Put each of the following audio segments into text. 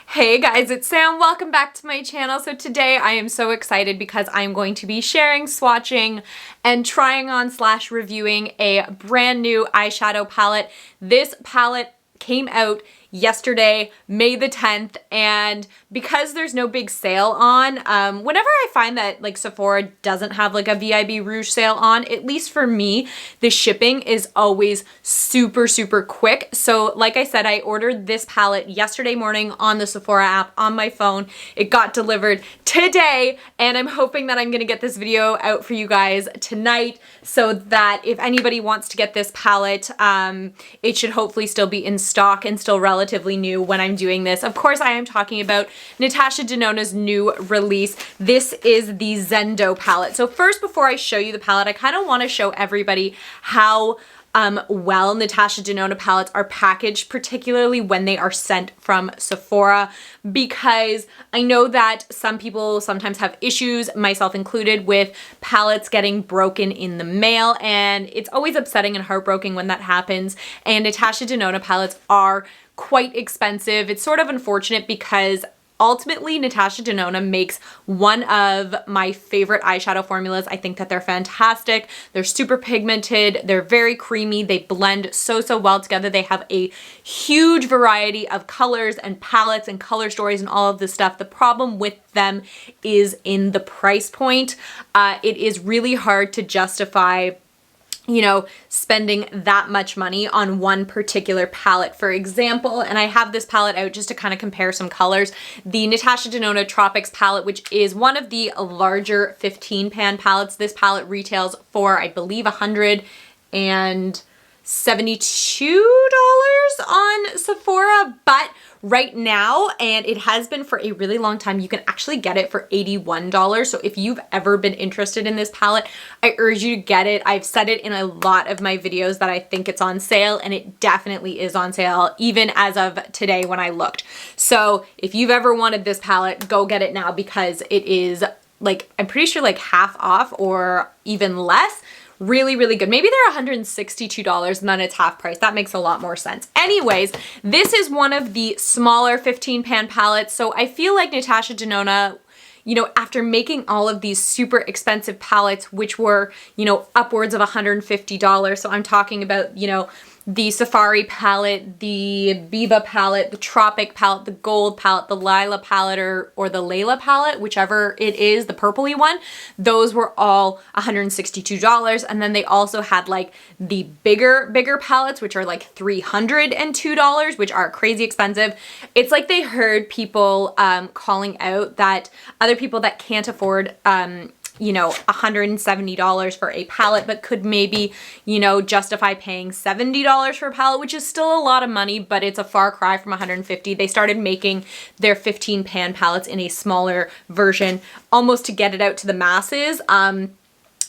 Hey guys, it's Sam. Welcome back to my channel. So today I am so excited because I'm going to be sharing, swatching, and trying on / reviewing a brand new eyeshadow palette. This palette came out yesterday, May the 10th, and because there's no big sale on, whenever I find that like Sephora doesn't have like a VIB Rouge sale on, at least for me, the shipping is always super quick. So like I said, I ordered this palette yesterday morning on the Sephora app on my phone. It got delivered today, and I'm hoping that I'm gonna get this video out for you guys tonight so that if anybody wants to get this palette, it should hopefully still be in stock and still relatively new when I'm doing this. Of course, I am talking about Natasha Denona's new release. This is the Zendo palette. So first, before I show you the palette, I kind of want to show everybody how well Natasha Denona palettes are packaged, particularly when they are sent from Sephora, because I know that some people sometimes have issues, myself included, with palettes getting broken in the mail, and it's always upsetting and heartbreaking when that happens. And Natasha Denona palettes are quite expensive. It's sort of unfortunate because ultimately, Natasha Denona makes one of my favorite eyeshadow formulas. I think that they're fantastic. They're super pigmented. They're very creamy. They blend so well together. They have a huge variety of colors and palettes and color stories and all of this stuff. The problem with them is in the price point. It is really hard to justify, you know, spending that much money on one particular palette. For example, and I have this palette out just to kind of compare some colors, the Natasha Denona Tropics palette, which is one of the larger 15 pan palettes. This palette retails for, I believe, $172 on Sephora, but right now, and it has been for a really long time, you can actually get it for $81. So if you've ever been interested in this palette, I urge you to get it. I've said it in a lot of my videos that I think it's on sale, and it definitely is on sale, even as of today when I looked. So if you've ever wanted this palette, go get it now, because it is, like, I'm pretty sure like half off or even less. Really good. Maybe they're $162 and then it's half price. That makes a lot more sense. Anyways, this is one of the smaller 15 pan palettes. So I feel like Natasha Denona, you know, after making all of these super expensive palettes, which were, you know, upwards of $150. So I'm talking about, you know, the Safari palette, the Biba palette, the Tropic palette, the Gold palette, the Lila palette, or the Layla palette, whichever it is, the purpley one. Those were all $162. And then they also had like the bigger palettes, which are like $302, which are crazy expensive. It's like they heard people calling out that other people that can't afford you know, $170 for a palette, but could maybe, you know, justify paying $70 for a palette, which is still a lot of money, but it's a far cry from $150. They started making their 15 pan palettes in a smaller version, almost to get it out to the masses.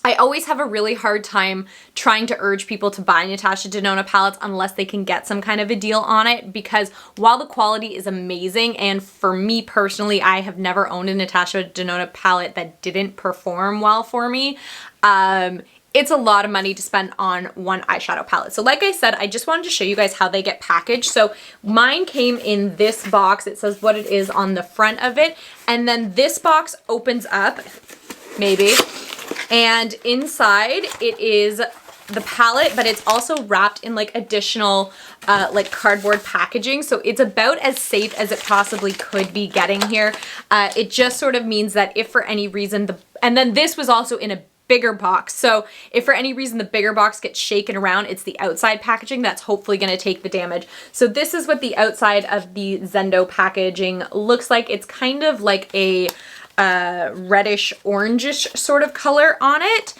I always have a really hard time trying to urge people to buy Natasha Denona palettes unless they can get some kind of a deal on it, because while the quality is amazing, and for me personally, I have never owned a Natasha Denona palette that didn't perform well for me, it's a lot of money to spend on one eyeshadow palette. So like I said, I just wanted to show you guys how they get packaged. So mine came in this box. It says what it is on the front of it, and then this box opens up, maybe, and inside it is the palette, but it's also wrapped in like additional like cardboard packaging. So it's about as safe as it possibly could be getting here. It just sort of means that if for any reason and then this was also in a bigger box. So if for any reason the bigger box gets shaken around, it's the outside packaging that's hopefully going to take the damage. So this is what the outside of the Zendo packaging looks like. It's kind of like a reddish orangish sort of color on it.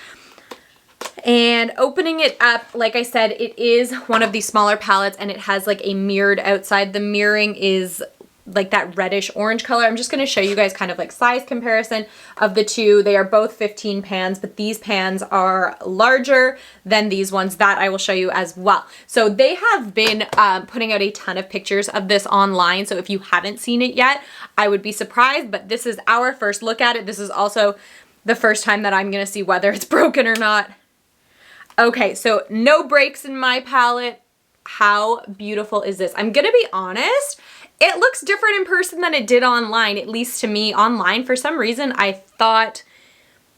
And opening it up, like I said, it is one of these smaller palettes, and it has like a mirrored outside. The mirroring is like that reddish orange color. I'm just going to show you guys kind of like size comparison of the two. They are both 15 pans, but these pans are larger than these ones. That I will show you as well. So they have been putting out a ton of pictures of this online. So if you haven't seen it yet, I would be surprised, but this is our first look at it. This is also the first time that I'm going to see whether it's broken or not. Okay, so no breaks in my palette. How beautiful is this? I'm going to be honest. it looks different in person than it did online, at least to me. Online, for some reason, I thought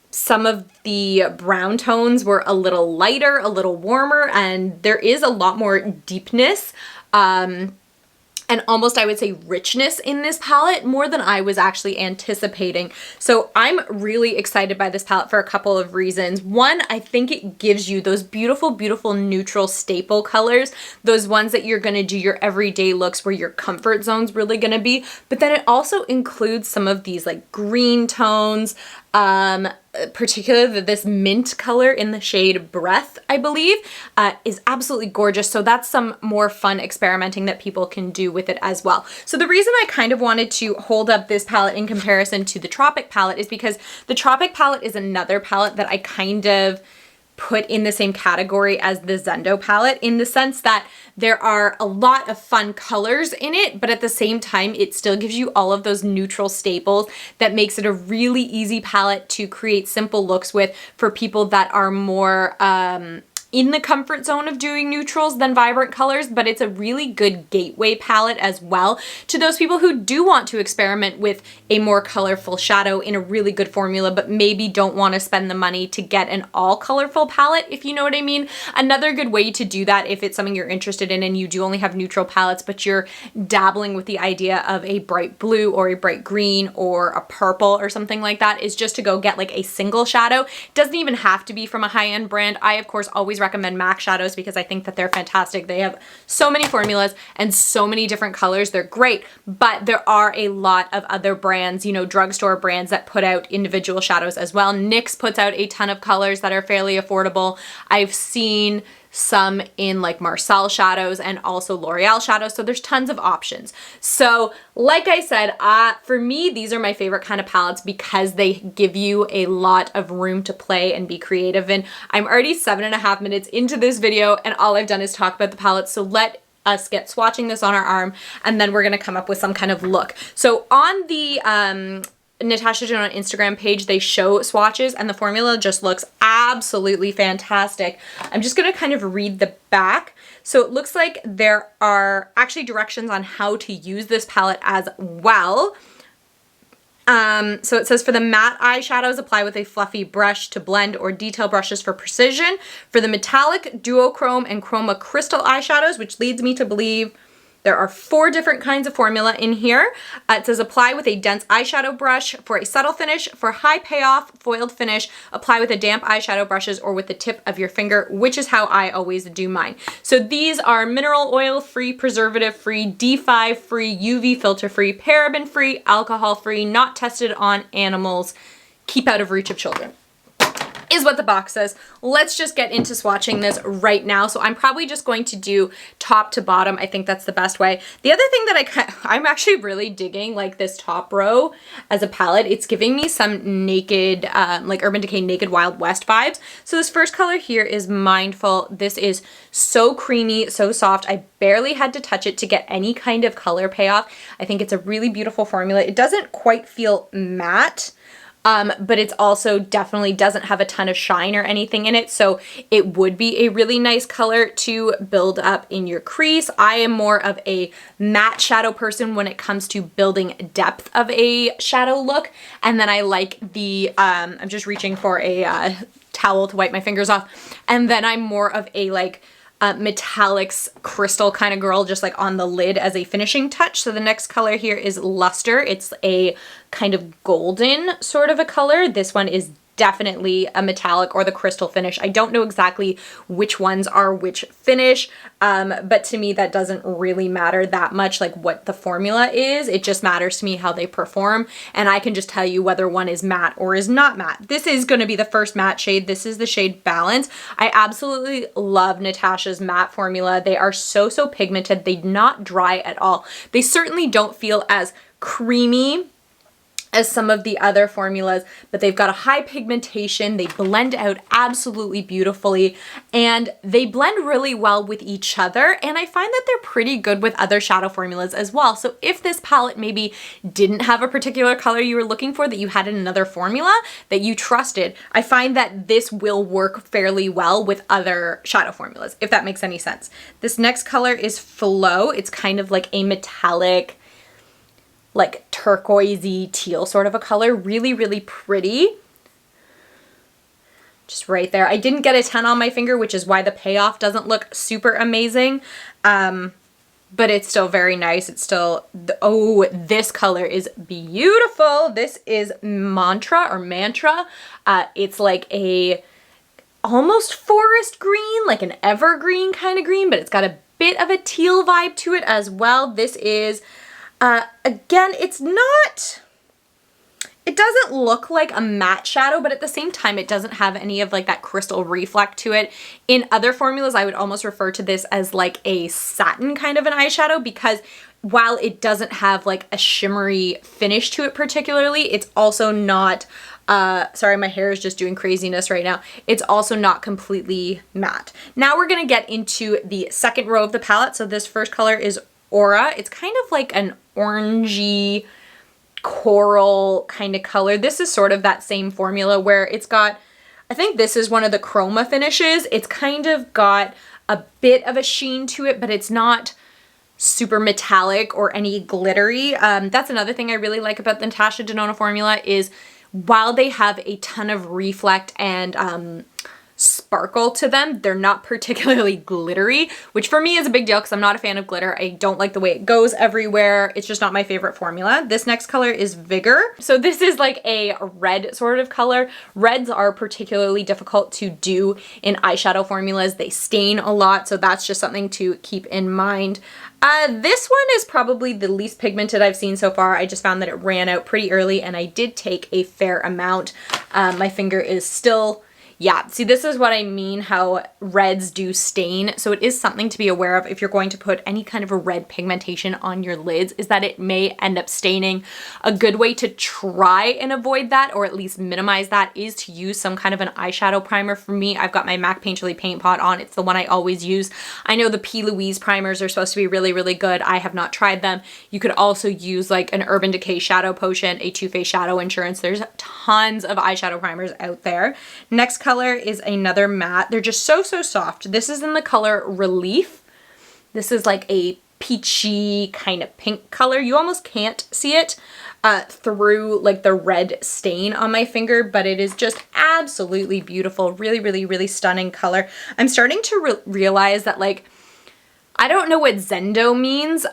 some of the brown tones were a little lighter, a little warmer, and there is a lot more deepness. And almost, I would say, richness in this palette, more than I was actually anticipating. So I'm really excited by this palette for a couple of reasons. One, I think it gives you those beautiful, beautiful neutral staple colors, those ones that you're gonna do your everyday looks where your comfort zone's really gonna be. But then it also includes some of these like green tones, particularly this mint color in the shade Breath, I believe, is absolutely gorgeous. So that's some more fun experimenting that people can do with it as well. So the reason I kind of wanted to hold up this palette in comparison to the Tropic palette is because the Tropic palette is another palette that I kind of put in the same category as the Zendo palette, in the sense that there are a lot of fun colors in it, but at the same time, it still gives you all of those neutral staples that makes it a really easy palette to create simple looks with for people that are more in the comfort zone of doing neutrals than vibrant colors, but it's a really good gateway palette as well to those people who do want to experiment with a more colorful shadow in a really good formula, but maybe don't want to spend the money to get an all colorful palette, if you know what I mean. Another good way to do that, if it's something you're interested in and you do only have neutral palettes, but you're dabbling with the idea of a bright blue or a bright green or a purple or something like that, is just to go get like a single shadow. It doesn't even have to be from a high-end brand. I, of course, always recommend MAC shadows because I think that they're fantastic. They have so many formulas and so many different colors. They're great, but there are a lot of other brands, you know, drugstore brands that put out individual shadows as well. NYX puts out a ton of colors that are fairly affordable. I've seen some in like Marcel shadows and also L'Oreal shadows. So there's tons of options. So like I said, for me, these are my favorite kind of palettes because they give you a lot of room to play and be creative. And I'm already 7.5 minutes into this video and all I've done is talk about the palettes. So let us get swatching this on our arm and then we're gonna come up with some kind of look. So on the Natasha Denona Instagram page, they show swatches and the formula just looks absolutely fantastic. I'm just gonna kind of read the back. So it looks like there are actually directions on how to use this palette as well. So it says for the matte eyeshadows, apply with a fluffy brush to blend or detail brushes for precision. For the metallic, duochrome, and chroma crystal eyeshadows, which leads me to believe there are 4 different kinds of formula in here. It says apply with a dense eyeshadow brush for a subtle finish. For high payoff, foiled finish, apply with a damp eyeshadow brushes or with the tip of your finger, which is how I always do mine. So these are mineral oil free, preservative free, D5 free, UV filter free, paraben free, alcohol free, not tested on animals, keep out of reach of children, is what the box says. Let's just get into swatching this right now. So I'm probably just going to do top to bottom. I think that's the best way. The other thing that I'm actually really digging, like this top row as a palette. It's giving me some naked, like Urban Decay Naked Wild West vibes. So this first color here is Mindful. This is so creamy, so soft. I barely had to touch it to get any kind of color payoff. I think it's a really beautiful formula. It doesn't quite feel matte, but it's also definitely doesn't have a ton of shine or anything in it. So it would be a really nice color to build up in your crease. I am more of a matte shadow person when it comes to building depth of a shadow look. And then I like the, I'm just reaching for a towel to wipe my fingers off. And then I'm more of a like, metallics crystal kind of girl, just like on the lid as a finishing touch. So the next color here is Luster. It's a kind of golden sort of a color. This one is definitely a metallic or the crystal finish. I don't know exactly which ones are which finish, but to me that doesn't really matter that much, like what the formula is. It just matters to me how they perform, and I can just tell you whether one is matte or is not matte. This is going to be the first matte shade. This is the shade Balance. I absolutely love Natasha's matte formula. They are so pigmented. They do not dry at all. They certainly don't feel as creamy as some of the other formulas, but they've got a high pigmentation. They blend out absolutely beautifully, and they blend really well with each other. And I find that they're pretty good with other shadow formulas as well. So if this palette maybe didn't have a particular color you were looking for that you had in another formula that you trusted, I find that this will work fairly well with other shadow formulas, if that makes any sense. This next color is Flow. It's kind of like a metallic, like turquoisey teal sort of a color. Really, really pretty. Just right there. I didn't get a 10 on my finger, which is why the payoff doesn't look super amazing. But it's still very nice. It's still, oh, this color is beautiful. This is Mantra. It's like a almost forest green, like an evergreen kind of green, but it's got a bit of a teal vibe to it as well. This is, again, it's not, it doesn't look like a matte shadow, but at the same time, it doesn't have any of like that crystal reflect to it. In other formulas, I would almost refer to this as like a satin kind of an eyeshadow, because while it doesn't have like a shimmery finish to it particularly, it's also not, sorry, my hair is just doing craziness right now. It's also not completely matte. Now we're gonna get into the second row of the palette. So this first color is Aura. It's kind of like an orangey, coral kind of color. This is sort of that same formula where it's got, I think this is one of the chroma finishes. It's kind of got a bit of a sheen to it, but it's not super metallic or any glittery. That's another thing I really like about the Natasha Denona formula is while they have a ton of reflect and sparkle to them, they're not particularly glittery, which for me is a big deal because I'm not a fan of glitter. I don't like the way it goes everywhere. It's just not my favorite formula. This next color is Vigor. So this is like a red sort of color. Reds are particularly difficult to do in eyeshadow formulas. They stain a lot, so that's just something to keep in mind. This one is probably the least pigmented I've seen so far. I just found that it ran out pretty early and I did take a fair amount. My finger is still, yeah, see, this is what I mean, how reds do stain. So it is something to be aware of if you're going to put any kind of a red pigmentation on your lids, is that it may end up staining. A good way to try and avoid that, or at least minimize that, is to use some kind of an eyeshadow primer. For me, I've got my MAC Painterly Paint Pot on. It's the one I always use. I know the P. Louise primers are supposed to be really, really good. I have not tried them. You could also use like an Urban Decay Shadow Potion, a Too Faced Shadow Insurance. There's tons of eyeshadow primers out there. Next color is another matte. They're just so soft. This is in the color Relief. This is like a peachy kind of pink color. You almost can't see it through like the red stain on my finger, but it is just absolutely beautiful. Really, really, really stunning color. I'm starting to realize that, like, I don't know what Zendo means,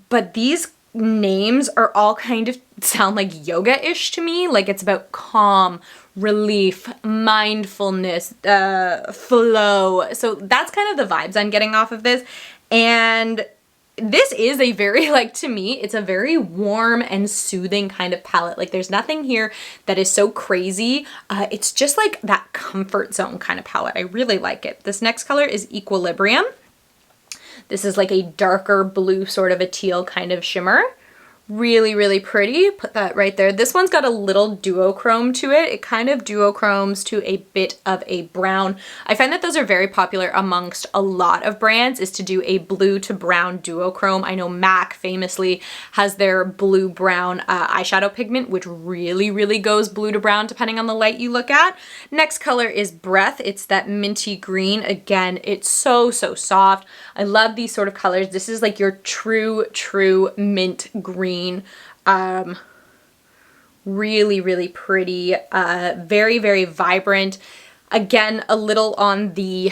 but these names are all kind of sound like yoga-ish to me. Like it's about calm, relief, mindfulness, flow. So that's kind of the vibes I'm getting off of this. And this is a very, like, to me, it's a very warm and soothing kind of palette. Like there's nothing here that is so crazy. It's just like that comfort zone kind of palette. I really like it. This next color is Equilibrium. This is like a darker blue, sort of a teal kind of shimmer. Really, really pretty. Put that right there. This one's got a little duochrome to it. It kind of duochromes to a bit of a brown. I find that those are very popular amongst a lot of brands, is to do a blue to brown duochrome. I know MAC famously has their blue-brown eyeshadow pigment, which really, really goes blue to brown depending on the light you look at. Next color is Breath. It's that minty green. Again, it's so soft. I love these sort of colors. This is like your true mint green. Really, really pretty, very, very vibrant. Again, a little on the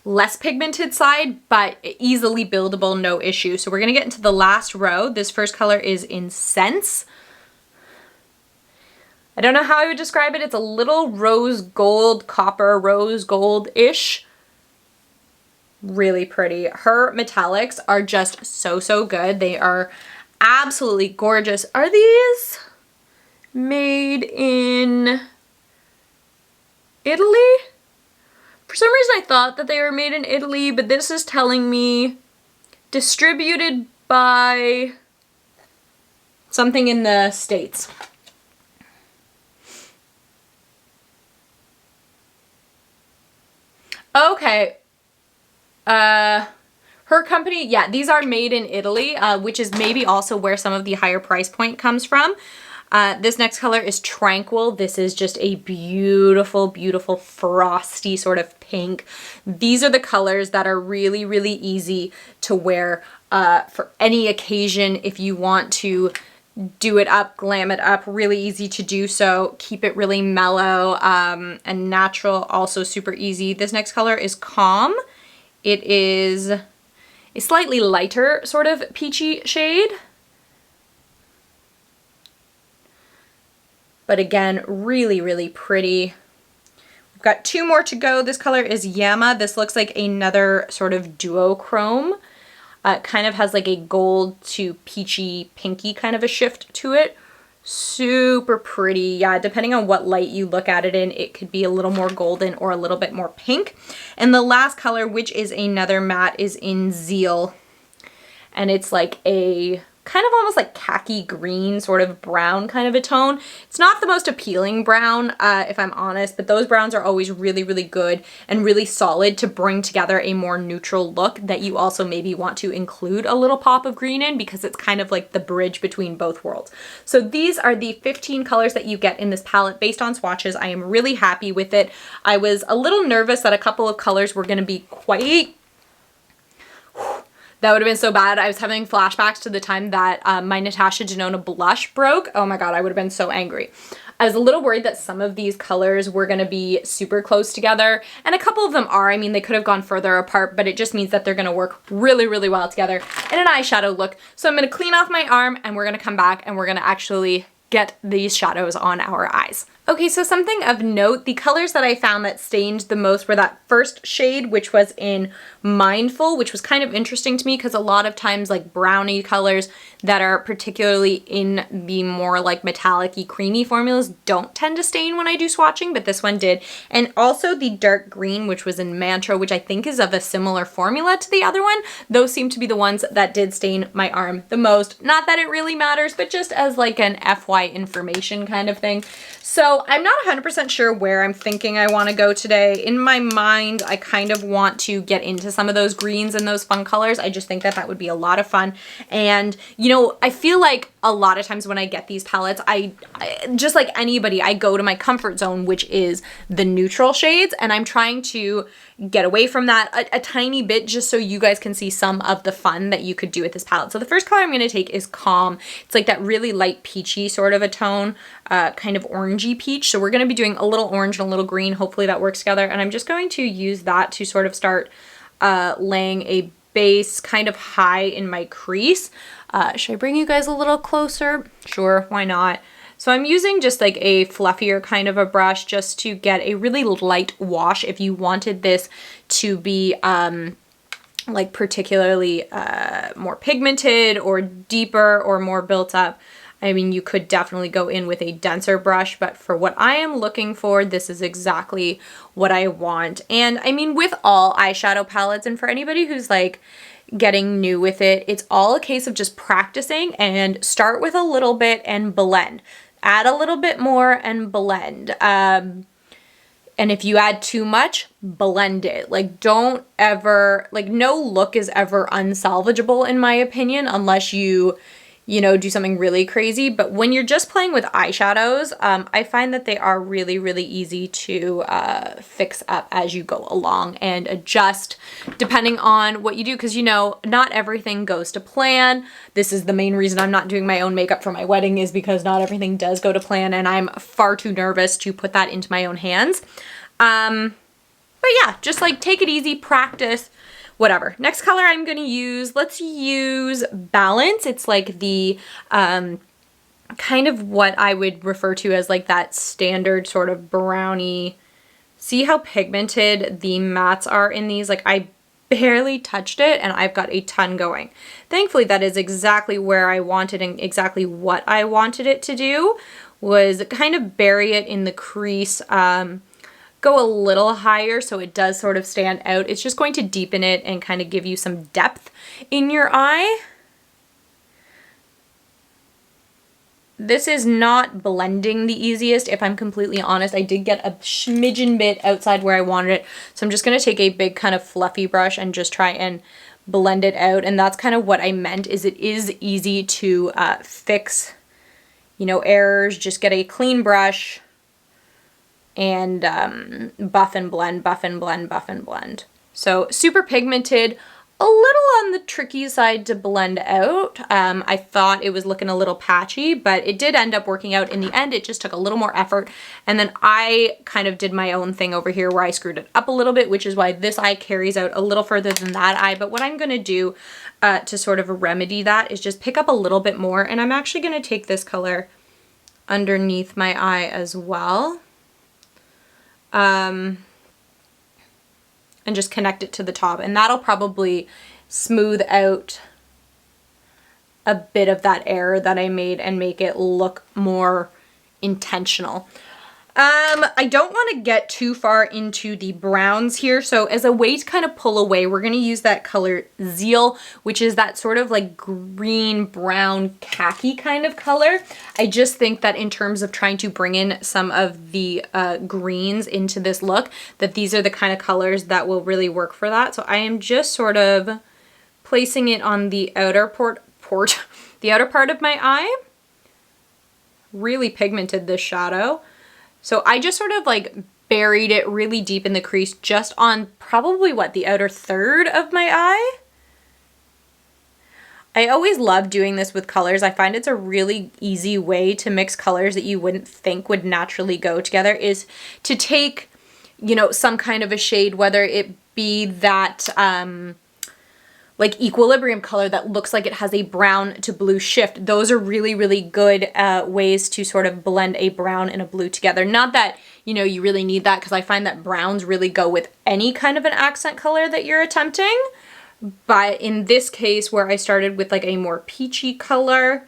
less pigmented side, but easily buildable, no issue. So we're gonna get into the last row. This first color is Incense. I don't know how I would describe it. It's a little rose gold, copper rose gold-ish. Really pretty. Her metallics are just so good. They are absolutely gorgeous. Are these made in Italy? For some reason I thought that they were made in Italy, but this is telling me distributed by something in the States. Okay. Her company, yeah, these are made in Italy, which is maybe also where some of the higher price point comes from. This next color is Tranquil. This is just a beautiful, beautiful frosty sort of pink. These are the colors that are really, really easy to wear for any occasion if you want to do it up, glam it up, really easy to do so. Keep it really mellow and natural, also super easy. This next color is Calm. It is a slightly lighter sort of peachy shade. But again, really, really pretty. We've got 2 more to go. This color is Yama. This looks like another sort of duochrome. It kind of has like a gold to peachy, pinky kind of a shift to it. Super pretty. Yeah, depending on what light you look at it in, it could be a little more golden or a little bit more pink. And the last color, which is another matte, is in Zeal. And it's like a kind of almost like khaki green, sort of brown kind of a tone. It's not the most appealing brown, if I'm honest, but those browns are always really, really good and really solid to bring together a more neutral look that you also maybe want to include a little pop of green in, because it's kind of like the bridge between both worlds. So these are the 15 colors that you get in this palette based on swatches. I am really happy with it. I was a little nervous that a couple of colors were going to be quite... That would have been so bad. I was having flashbacks to the time that my Natasha Denona blush broke. Oh my god, I would have been so angry. I was a little worried that some of these colors were going to be super close together, and a couple of them are. I mean, they could have gone further apart, but it just means that they're going to work really, really well together in an eyeshadow look. So I'm going to clean off my arm, and we're going to come back, and we're going to actually get these shadows on our eyes. Okay, so something of note, the colors that I found that stained the most were that first shade, which was in Mindful, which was kind of interesting to me because a lot of times like brownie colors that are particularly in the more like metallic-y, creamy formulas don't tend to stain when I do swatching, but this one did. And also the dark green, which was in Mantra, which I think is of a similar formula to the other one. Those seem to be the ones that did stain my arm the most. Not that it really matters, but just as like an FY information kind of thing. So I'm not 100% sure where I'm thinking I want to go today. In my mind, I kind of want to get into some of those greens and those fun colors. I just think that that would be a lot of fun. And, you know, I feel like a lot of times when I get these palettes, I just like anybody, I go to my comfort zone, which is the neutral shades. And I'm trying to get away from that a tiny bit just so you guys can see some of the fun that you could do with this palette. So the first color I'm going to take is Calm. It's like that really light peachy sort of a tone, kind of orangey peach. So we're going to be doing a little orange and a little green. Hopefully that works together. And I'm just going to use that to sort of start laying a base kind of high in my crease. Should I bring you guys a little closer? Sure, why not? So I'm using just like a fluffier kind of a brush just to get a really light wash. If you wanted this to be like particularly more pigmented or deeper or more built up, I mean, you could definitely go in with a denser brush, but for what I am looking for, this is exactly what I want. And I mean, with all eyeshadow palettes, and for anybody who's like getting new with it, it's all a case of just practicing and start with a little bit and blend. Add a little bit more and blend. And if you add too much, blend it. Like, don't ever, like, no look is ever unsalvageable in my opinion, unless you know, do something really crazy. But when you're just playing with eyeshadows, I find that they are really, really easy to fix up as you go along and adjust depending on what you do. Because, you know, not everything goes to plan. This is the main reason I'm not doing my own makeup for my wedding, is because not everything does go to plan. And I'm far too nervous to put that into my own hands. But yeah, just like take it easy, practice, whatever. Next color I'm going to use, let's use Balance. It's like the kind of what I would refer to as like that standard sort of brownie. See how pigmented the mattes are in these? Like, I barely touched it and I've got a ton going. Thankfully, that is exactly where I wanted and exactly what I wanted it to do, was kind of bury it in the crease, go a little higher so it does sort of stand out. It's just going to deepen it and kind of give you some depth in your eye. This is not blending the easiest, if I'm completely honest. I did get a smidgen bit outside where I wanted it. So I'm just going to take a big kind of fluffy brush and just try and blend it out. And that's kind of what I meant, is it is easy to fix, you know, errors. Just get a clean brush and buff and blend, buff and blend, buff and blend. So super pigmented. a little on the tricky side to blend out. I thought it was looking a little patchy, but it did end up working out in the end. It just took a little more effort. And then I kind of did my own thing over here where I screwed it up a little bit, which is why this eye carries out a little further than that eye. But what I'm going to do to sort of remedy that is just pick up a little bit more. And I'm actually going to take this color underneath my eye as well. And just connect it to the top, and that'll probably smooth out a bit of that error that I made and make it look more intentional. I don't want to get too far into the browns here, so as a way to kind of pull away, we're going to use that color Zeal, which is that sort of like green, brown, khaki kind of color. I just think that in terms of trying to bring in some of the greens into this look, that these are the kind of colors that will really work for that. So I am just sort of placing it on the outer the outer part of my eye. Really pigmented this shadow. So I just sort of like buried it really deep in the crease, just on probably what, the outer third of my eye. I always love doing this with colors. I find it's a really easy way to mix colors that you wouldn't think would naturally go together, is to take, you know, some kind of a shade, whether it be that like equilibrium color that looks like it has a brown to blue shift. Those are really, really good ways to sort of blend a brown and a blue together. Not that, you know, you really need that, because I find that browns really go with any kind of an accent color that you're attempting. But in this case, where I started with like a more peachy color,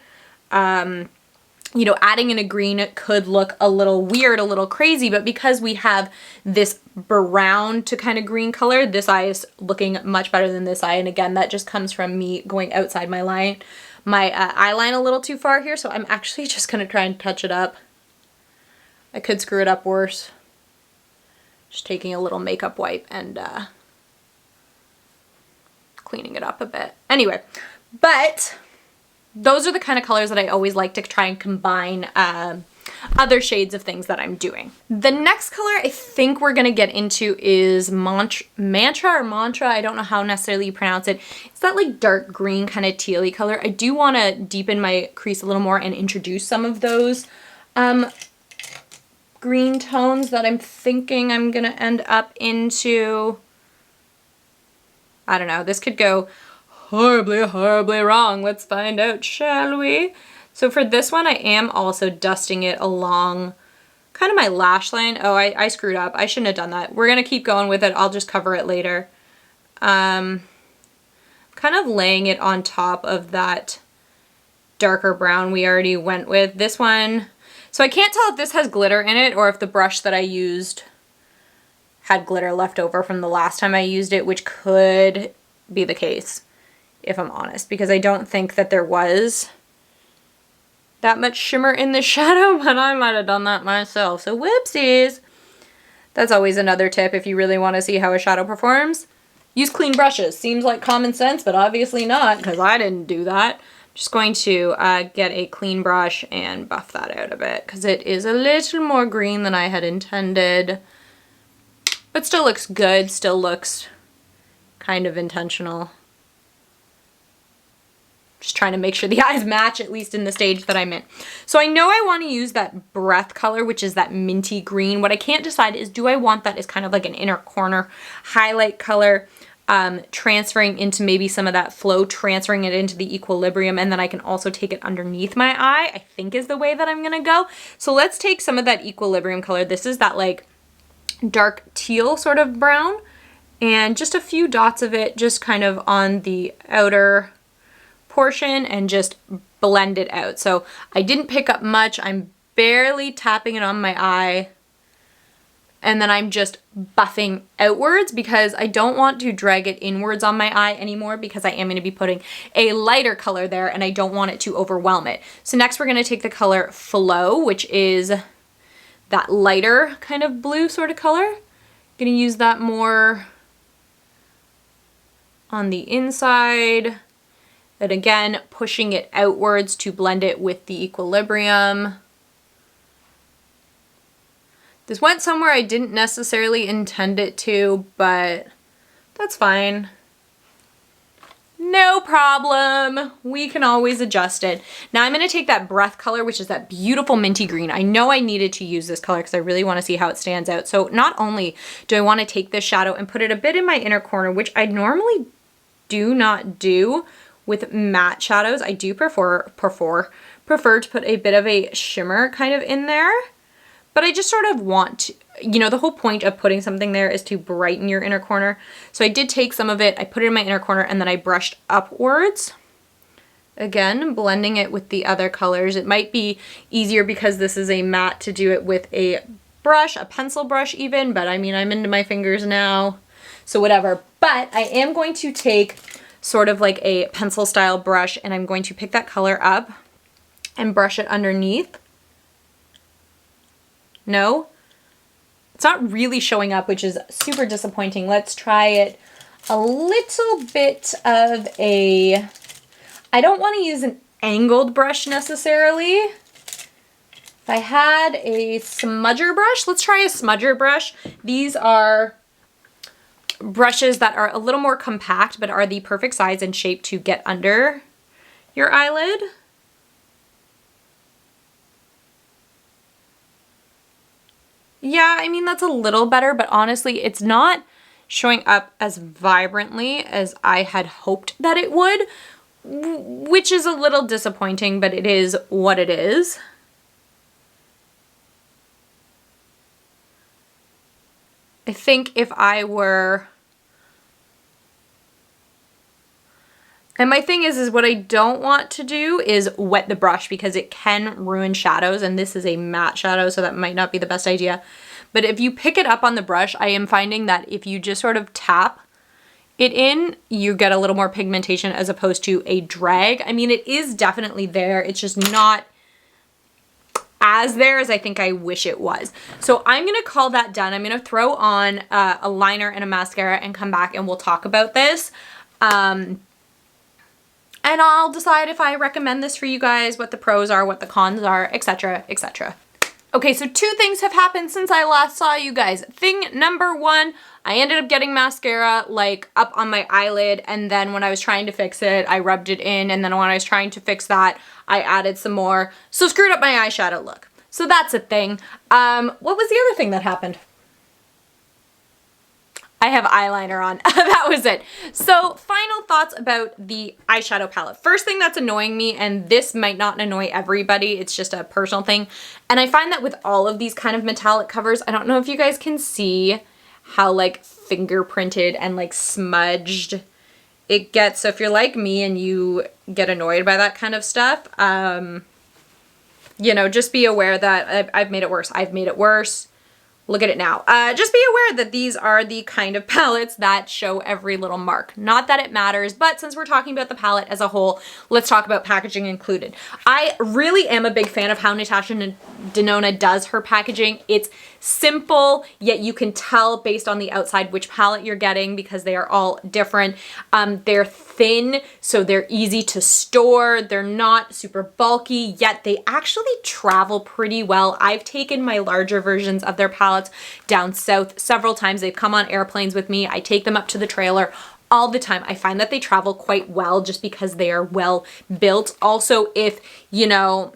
you know, adding in a green could look a little weird, a little crazy, but because we have this brown to kind of green color, this eye is looking much better than this eye. And again, that just comes from me going outside my line, eye line a little too far here. So I'm actually just going to try and touch it up. I could screw it up worse. Just taking a little makeup wipe and cleaning it up a bit. Anyway, but those are the kind of colors that I always like to try and combine other shades of things that I'm doing. The next color I think we're gonna get into is Mantra. I don't know how necessarily you pronounce it. It's that like dark green kind of tealy color. I do want to deepen my crease a little more and introduce some of those green tones that I'm thinking I'm gonna end up into. I don't know, this could go horribly, horribly wrong. Let's find out, shall we? So for this one, I am also dusting it along kind of my lash line. Oh, I screwed up. I shouldn't have done that. We're going to keep going with it. I'll just cover it later. Kind of laying it on top of that darker brown we already went with. This one, so I can't tell if this has glitter in it or if the brush that I used had glitter left over from the last time I used it, which could be the case, if I'm honest, because I don't think that there was that much shimmer in the shadow, but I might have done that myself. So whoopsies. That's always another tip if you really want to see how a shadow performs. Use clean brushes. Seems like common sense, but obviously not, because I didn't do that. I'm just going to get a clean brush and buff that out a bit, because it is a little more green than I had intended. But still looks good, still looks kind of intentional. Just trying to make sure the eyes match, at least in the stage that I'm in. So I know I want to use that breath color, which is that minty green. What I can't decide is, do I want that as kind of like an inner corner highlight color, transferring into maybe some of that flow, transferring it into the equilibrium, and then I can also take it underneath my eye, I think is the way that I'm gonna go. So let's take some of that equilibrium color. This is that like dark teal sort of brown, and just a few dots of it just kind of on the outer portion and just blend it out. So I didn't pick up much. I'm barely tapping it on my eye, and then I'm just buffing outwards because I don't want to drag it inwards on my eye anymore, because I am going to be putting a lighter color there and I don't want it to overwhelm it. So next we're going to take the color Flow, which is that lighter kind of blue sort of color. I'm going to use that more on the inside. And again, pushing it outwards to blend it with the equilibrium. This went somewhere I didn't necessarily intend it to, but that's fine. No problem. We can always adjust it. Now I'm going to take that Breath color, which is that beautiful minty green. I know I needed to use this color because I really want to see how it stands out. So not only do I want to take this shadow and put it a bit in my inner corner, which I normally do not do with matte shadows. I do prefer to put a bit of a shimmer kind of in there. But I just sort of want to, you know, the whole point of putting something there is to brighten your inner corner. So I did take some of it, I put it in my inner corner, and then I brushed upwards. Again, blending it with the other colors. It might be easier because this is a matte to do it with a brush, a pencil brush even, but I mean, I'm into my fingers now, so whatever. But I am going to take sort of like a pencil style brush, and I'm going to pick that color up and brush it underneath. No, it's not really showing up, which is super disappointing. Let's try it a little bit of a, I don't want to use an angled brush necessarily. If I had a smudger brush, let's try a smudger brush. These are brushes that are a little more compact, but are the perfect size and shape to get under your eyelid. Yeah, I mean, that's a little better, but honestly, it's not showing up as vibrantly as I had hoped that it would, which is a little disappointing, but it is what it is. I think if I were... And my thing is what I don't want to do is wet the brush because it can ruin shadows, and this is a matte shadow, so that might not be the best idea. But if you pick it up on the brush, I am finding that if you just sort of tap it in, you get a little more pigmentation as opposed to a drag. I mean, it is definitely there. It's just not as there as I think I wish it was. So I'm going to call that done. I'm going to throw on a liner and a mascara and come back and we'll talk about this. And I'll decide if I recommend this for you guys, what the pros are, what the cons are, etc., etc. Okay, so 2 things have happened since I last saw you guys. Thing number 1, I ended up getting mascara like up on my eyelid, and then when I was trying to fix it, I rubbed it in, and then when I was trying to fix that, I added some more. So screwed up my eyeshadow look. So that's a thing. What was the other thing that happened? I have eyeliner on. That was it. So final thoughts about the eyeshadow palette. First thing that's annoying me, and this might not annoy everybody, it's just a personal thing. And I find that with all of these kind of metallic covers, I don't know if you guys can see how like fingerprinted and like smudged it gets. So if you're like me and you get annoyed by that kind of stuff, you know, just be aware that I've made it worse. I've made it worse. Look at it now. Just be aware that these are the kind of palettes that show every little mark. Not that it matters, but since we're talking about the palette as a whole, let's talk about packaging included. I really am a big fan of how Natasha Denona does her packaging. It's simple, yet you can tell based on the outside which palette you're getting because they are all different. They're thin, so they're easy to store. They're not super bulky, yet they actually travel pretty well. I've taken my larger versions of their palettes down south several times. They've come on airplanes with me. I take them up to the trailer all the time. I find that they travel quite well just because they are well built. Also, if, you know,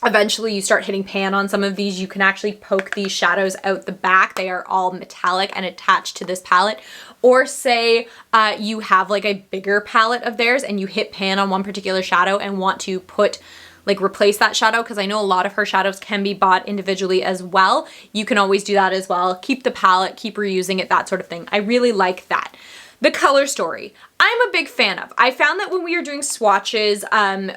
eventually you start hitting pan on some of these, you can actually poke these shadows out the back. They are all metallic and attached to this palette. Or say you have like a bigger palette of theirs and you hit pan on one particular shadow and want to put, like replace that shadow, because I know a lot of her shadows can be bought individually as well. You can always do that as well. Keep the palette, keep reusing it, that sort of thing. I really like that. The color story, I'm a big fan of. I found that when we were doing swatches,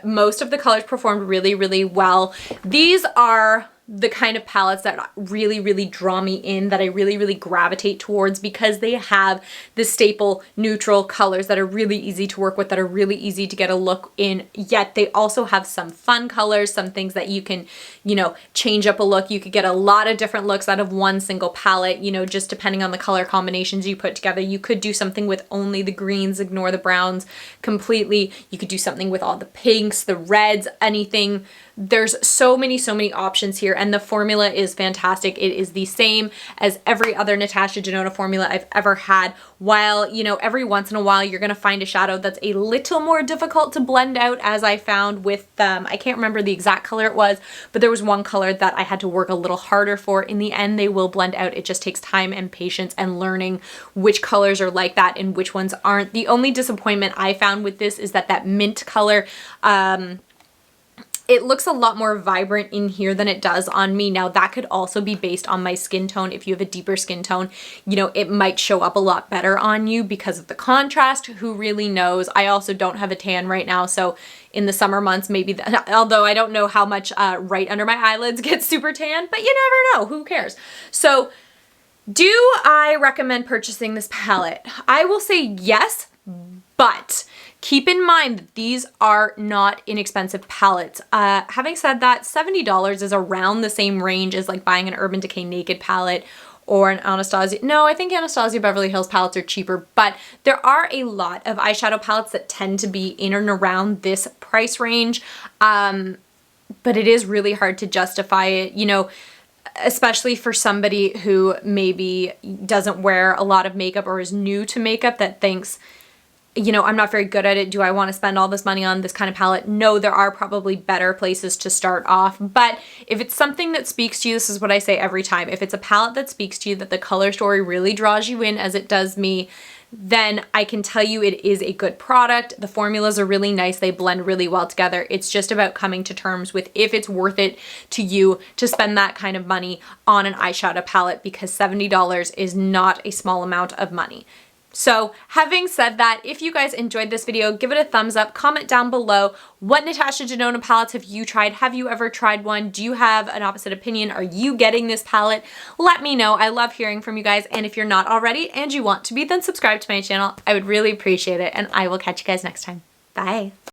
most of the colors performed really, really well. These are the kind of palettes that really, really draw me in, that I really, really gravitate towards because they have the staple neutral colors that are really easy to work with, that are really easy to get a look in, yet they also have some fun colors, some things that you can, you know, change up a look. You could get a lot of different looks out of one single palette, you know, just depending on the color combinations you put together. You could do something with only the greens, ignore the browns completely. You could do something with all the pinks, the reds, anything. There's so many options here. and the formula is fantastic. It is the same as every other Natasha Denona formula I've ever had. While, you know, every once in a while you're gonna find a shadow that's a little more difficult to blend out, as I found with, I can't remember the exact color it was, but there was one color that I had to work a little harder for. In the end, they will blend out. It just takes time and patience and learning which colors are like that and which ones aren't. The only disappointment I found with this is that mint color, it looks a lot more vibrant in here than it does on me. Now that could also be based on my skin tone. If you have a deeper skin tone, you know, it might show up a lot better on you because of the contrast. Who really knows? I also don't have a tan right now, so in the summer months, maybe, although I don't know how much right under my eyelids gets super tan, but you never know, who cares? So do I recommend purchasing this palette? I will say yes, but keep in mind that these are not inexpensive palettes. Having said that, $70 is around the same range as like buying an Urban Decay Naked palette or an Anastasia. No, I think Anastasia Beverly Hills palettes are cheaper, but there are a lot of eyeshadow palettes that tend to be in and around this price range. But it is really hard to justify it, you know, especially for somebody who maybe doesn't wear a lot of makeup or is new to makeup that thinks, you know, I'm not very good at it. Do I want to spend all this money on this kind of palette? No, there are probably better places to start off. But if it's something that speaks to you, this is what I say every time. If it's a palette that speaks to you, that the color story really draws you in as it does me, then I can tell you it is a good product. The formulas are really nice. They blend really well together. It's just about coming to terms with if it's worth it to you to spend that kind of money on an eyeshadow palette, because $70 is not a small amount of money. So having said that, if you guys enjoyed this video, give it a thumbs up, comment down below what Natasha Denona palettes have you tried? Have you ever tried one? Do you have an opposite opinion? Are you getting this palette? Let me know. I love hearing from you guys. And if you're not already and you want to be, then subscribe to my channel. I would really appreciate it. And I will catch you guys next time. Bye.